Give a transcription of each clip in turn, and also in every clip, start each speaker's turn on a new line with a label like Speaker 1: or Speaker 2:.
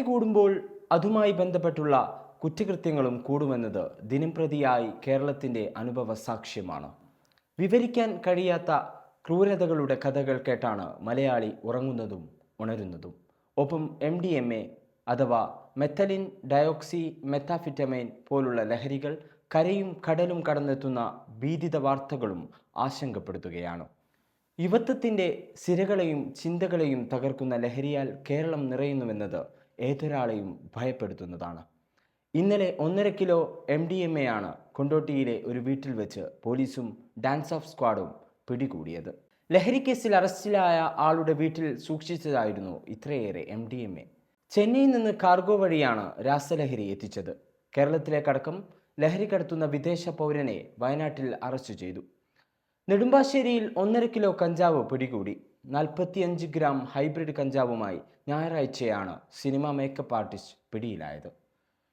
Speaker 1: കൂടുമ്പോൾ അതുമായി ബന്ധപ്പെട്ടുള്ള കുറ്റകൃത്യങ്ങളും കൂടുമെന്നത് ദിനംപ്രതിയായി കേരളത്തിൻ്റെ അനുഭവ സാക്ഷ്യമാണ്. വിവരിക്കാൻ കഴിയാത്ത ക്രൂരതകളുടെ കഥകൾ കേട്ടാണ് മലയാളി ഉറങ്ങുന്നതും ഉണരുന്നതും. ഒപ്പം MDMA അഥവാ മെഥലിൻ ഡയോക്സി മെത്താഫിറ്റമൈൻ പോലുള്ള ലഹരികൾ കരയും കടലും കടന്നെത്തുന്ന ഭീതിത വാർത്തകളും ആശങ്കപ്പെടുത്തുകയാണ്. യുവത്വത്തിൻ്റെ സിരകളെയും ചിന്തകളെയും തകർക്കുന്ന ലഹരിയാൽ കേരളം നിറയുന്നുവെന്നത് ഏതൊരാളെയും ഭയപ്പെടുത്തുന്നതാണ്. ഇന്നലെ 1.5 കിലോ MDMA ആണ് കൊണ്ടോട്ടിയിലെ ഒരു വീട്ടിൽ വെച്ച് പോലീസും ഡാൻസ് ഓഫ് സ്ക്വാഡും പിടികൂടിയത്. ലഹരി കേസിൽ അറസ്റ്റിലായ ആളുടെ വീട്ടിൽ സൂക്ഷിച്ചതായിരുന്നു ഇത്രയേറെ MDMA. ചെന്നൈയിൽ നിന്ന് കാർഗോ വഴിയാണ് രാസലഹരി എത്തിച്ചത്. കേരളത്തിലേക്കടക്കം ലഹരി കടത്തുന്ന വിദേശ പൗരനെ വയനാട്ടിൽ അറസ്റ്റ് ചെയ്തു. നെടുമ്പാശ്ശേരിയിൽ 1.5 കിലോ കഞ്ചാവ് പിടികൂടി. 45 ഗ്രാം ഹൈബ്രിഡ് കഞ്ചാവുമായി ഞായറാഴ്ചയാണ് സിനിമ മേക്കപ്പ് ആർട്ടിസ്റ്റ് പിടിയിലായത്.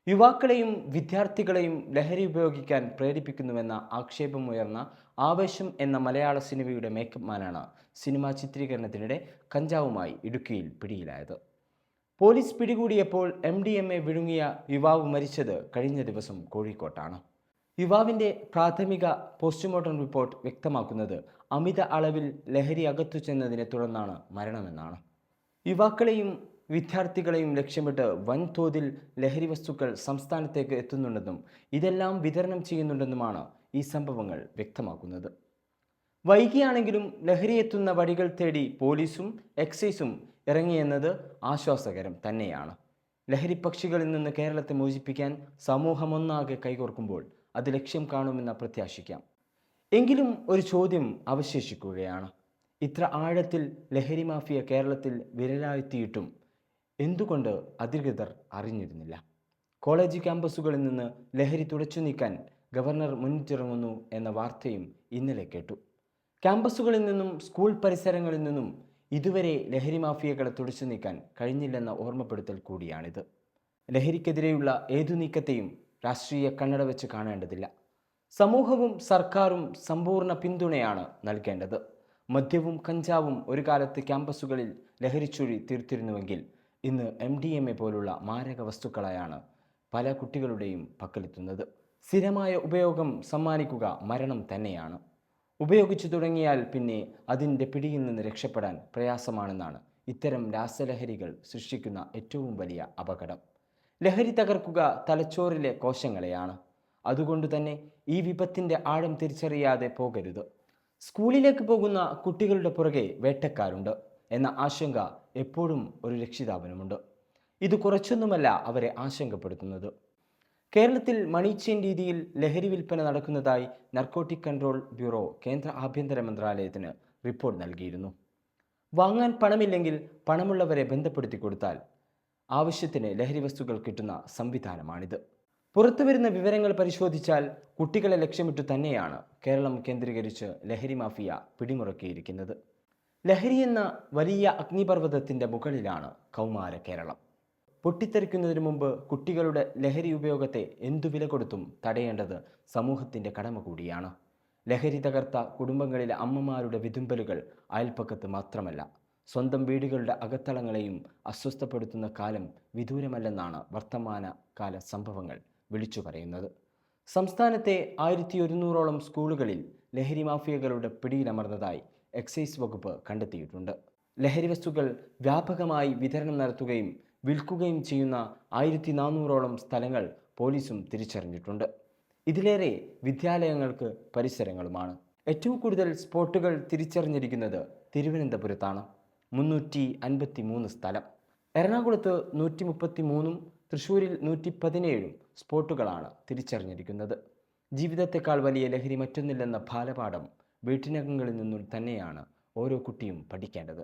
Speaker 1: യുവാക്കളെയും വിദ്യാർത്ഥികളെയും ലഹരി ഉപയോഗിക്കാൻ പ്രേരിപ്പിക്കുന്നുവെന്ന ആക്ഷേപമുയർന്ന ആവേശം എന്ന മലയാള സിനിമയുടെ മേക്കപ്പ് മാനാണ് സിനിമാ ചിത്രീകരണത്തിനിടെ കഞ്ചാവുമായി ഇടുക്കിയിൽ പിടിയിലായത്. പോലീസ് പിടികൂടിയപ്പോൾ MDMA വിഴുങ്ങിയ യുവാവ് മരിച്ചത് കഴിഞ്ഞ ദിവസം കോഴിക്കോട്ടാണ്. യുവാവിൻ്റെ പ്രാഥമിക പോസ്റ്റ്മോർട്ടം റിപ്പോർട്ട് വ്യക്തമാക്കുന്നത് അമിത അളവിൽ ലഹരി അകത്തു ചെന്നതിനെ തുടർന്നാണ് മരണമെന്നാണ്. യുവാക്കളെയും വിദ്യാർത്ഥികളെയും ലക്ഷ്യമിട്ട് വൻതോതിൽ ലഹരി വസ്തുക്കൾ സംസ്ഥാനത്തേക്ക് എത്തുന്നുണ്ടെന്നും ഇതെല്ലാം വിതരണം ചെയ്യുന്നുണ്ടെന്നുമാണ് ഈ സംഭവങ്ങൾ വ്യക്തമാക്കുന്നത്. വൈകിയാണെങ്കിലും ലഹരി എത്തുന്ന വഴികൾ തേടി പോലീസും എക്സൈസും ഇറങ്ങിയെന്നത് ആശ്വാസകരം തന്നെയാണ്. ലഹരി പക്ഷികളിൽ നിന്ന് കേരളത്തെ മോചിപ്പിക്കാൻ സമൂഹമൊന്നാകെ കൈകോർക്കുമ്പോൾ അത് ലക്ഷ്യം കാണുമെന്ന് പ്രത്യാശിക്കാം. എങ്കിലും ഒരു ചോദ്യം അവശേഷിക്കുകയാണ്. ഇത്ര ആഴത്തിൽ ലഹരി മാഫിയ കേരളത്തിൽ വിരലാഴ്ത്തിയിട്ടും എന്തുകൊണ്ട് അധികൃതർ അറിഞ്ഞിരുന്നില്ല? കോളേജ് ക്യാമ്പസുകളിൽ നിന്ന് ലഹരി തുടച്ചു നീക്കാൻ ഗവർണർ മുന്നിട്ടിറങ്ങുന്നു എന്ന വാർത്തയും ഇന്നലെ കേട്ടു. ക്യാമ്പസുകളിൽ നിന്നും സ്കൂൾ പരിസരങ്ങളിൽ നിന്നും ഇതുവരെ ലഹരി മാഫിയകളെ തുടച്ചു നീക്കാൻ കഴിഞ്ഞില്ലെന്ന ഓർമ്മപ്പെടുത്തൽ കൂടിയാണിത്. ലഹരിക്കെതിരെയുള്ള ഏതു നീക്കത്തെയും രാഷ്ട്രീയ കണ്ണട വെച്ച് കാണേണ്ടതില്ല. സമൂഹവും സർക്കാരും സമ്പൂർണ്ണ പിന്തുണയാണ് നൽകേണ്ടത്. മദ്യവും കഞ്ചാവും ഒരു കാലത്ത് ക്യാമ്പസുകളിൽ ലഹരിച്ചുഴി തീർത്തിരുന്നുവെങ്കിൽ ഇന്ന് MDMA പോലുള്ള മാരക വസ്തുക്കളായാണ് പല കുട്ടികളുടെയും പക്കലെത്തുന്നത്. സ്ഥിരമായ ഉപയോഗം സമ്മാനിക്കുക മരണം തന്നെയാണ്. ഉപയോഗിച്ചു തുടങ്ങിയാൽ പിന്നെ അതിൻ്റെ പിടിയിൽ നിന്ന് രക്ഷപ്പെടാൻ പ്രയാസമാണെന്നാണ് ഇത്തരം രാസലഹരികൾ സൃഷ്ടിക്കുന്ന ഏറ്റവും വലിയ അപകടം. ലഹരി തകർക്കുക തലച്ചോറിലെ കോശങ്ങളെയാണ്. അതുകൊണ്ട് തന്നെ ഈ വിപത്തിൻ്റെ ആഴം തിരിച്ചറിയാതെ പോകരുത്. സ്കൂളിലേക്ക് പോകുന്ന കുട്ടികളുടെ പുറകെ വേട്ടക്കാരുണ്ട് എന്ന ആശങ്ക എപ്പോഴും ഒരു രക്ഷിതാവിനുമുണ്ട്. ഇത് കുറച്ചൊന്നുമല്ല അവരെ ആശങ്കപ്പെടുത്തുന്നത്. കേരളത്തിൽ മണി ചെയിൻ രീതിയിൽ ലഹരി വിൽപ്പന നടക്കുന്നതായി നർക്കോട്ടിക് കൺട്രോൾ ബ്യൂറോ കേന്ദ്ര ആഭ്യന്തര മന്ത്രാലയത്തിന് റിപ്പോർട്ട് നൽകിയിരുന്നു. വാങ്ങാൻ പണമില്ലെങ്കിൽ പണമുള്ളവരെ ബന്ധപ്പെടുത്തി കൊടുത്താൽ ആവശ്യത്തിന് ലഹരി വസ്തുക്കൾ കിട്ടുന്ന സംവിധാനമാണിത്. പുറത്തുവരുന്ന വിവരങ്ങൾ പരിശോധിച്ചാൽ കുട്ടികളെ ലക്ഷ്യമിട്ടു തന്നെയാണ് കേരളം കേന്ദ്രീകരിച്ച് ലഹരി മാഫിയ പിടിമുറക്കിയിരിക്കുന്നത്. ലഹരി എന്ന വലിയ അഗ്നിപർവ്വതത്തിൻ്റെ മുകളിലാണ് കൗമാര കേരളം. പൊട്ടിത്തെറിക്കുന്നതിന് മുമ്പ് കുട്ടികളുടെ ലഹരി ഉപയോഗത്തെ എന്തു വില കൊടുത്തും തടയേണ്ടത് സമൂഹത്തിൻ്റെ കടമ കൂടിയാണ്. ലഹരി തകർത്ത കുടുംബങ്ങളിലെ അമ്മമാരുടെ വിതുമ്പലുകൾ അയൽപ്പക്കത്ത് മാത്രമല്ല, സ്വന്തം വീടുകളുടെ അകത്തളങ്ങളെയും അസ്വസ്ഥപ്പെടുത്തുന്ന കാലം വിദൂരമല്ലെന്നാണ് വർത്തമാന കാല സംഭവങ്ങൾ വിളിച്ചു പറയുന്നത്. സംസ്ഥാനത്തെ 1100ഓളം സ്കൂളുകളിൽ ലഹരി മാഫിയകളുടെ പിടിയിലമർന്നതായി എക്സൈസ് വകുപ്പ് കണ്ടെത്തിയിട്ടുണ്ട്. ലഹരി വസ്തുക്കൾ വ്യാപകമായി വിതരണം നടത്തുകയും വിൽക്കുകയും ചെയ്യുന്ന 1400ഓളം സ്ഥലങ്ങൾ പോലീസും തിരിച്ചറിഞ്ഞിട്ടുണ്ട്. ഇതിലേറെ വിദ്യാലയങ്ങൾക്ക് പരിസരങ്ങളുമാണ്. ഏറ്റവും കൂടുതൽ സ്പോട്ടുകൾ തിരിച്ചറിഞ്ഞിരിക്കുന്നത് തിരുവനന്തപുരത്താണ്, 353 സ്ഥലം. എറണാകുളത്ത് 133ഉം തൃശ്ശൂരിൽ 117 സ്പോട്ടുകളാണ് തിരിച്ചറിഞ്ഞിരിക്കുന്നത്. ജീവിതത്തെക്കാൾ വലിയ ലഹരി മറ്റൊന്നില്ലെന്ന ബാലപാഠം വീട്ടിനകങ്ങളിൽ നിന്നും തന്നെയാണ് ഓരോ കുട്ടിയും പഠിക്കേണ്ടത്.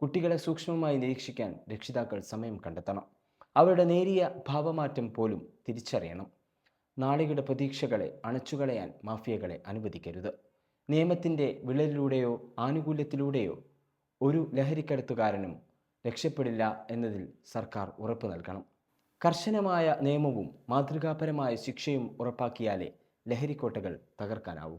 Speaker 1: കുട്ടികളെ സൂക്ഷ്മമായി നിരീക്ഷിക്കാൻ രക്ഷിതാക്കൾ സമയം കണ്ടെത്തണം. അവരുടെ നേരിയ ഭാവമാറ്റം പോലും തിരിച്ചറിയണം. നാളെയുടെ പ്രതീക്ഷകളെ അണച്ചുകളയാൻ മാഫിയകളെ അനുവദിക്കരുത്. നിയമത്തിൻ്റെ വിളലിലൂടെയോ ആനുകൂല്യത്തിലൂടെയോ ഒരു ലഹരിക്കടത്തുകാരനും രക്ഷപ്പെടില്ല എന്നതിൽ സർക്കാർ ഉറപ്പ് നൽകണം. കർശനമായ നിയമവും മാതൃകാപരമായ ശിക്ഷയും ഉറപ്പാക്കിയാലേ ലഹരിക്കോട്ടകൾ തകർക്കാനാവൂ.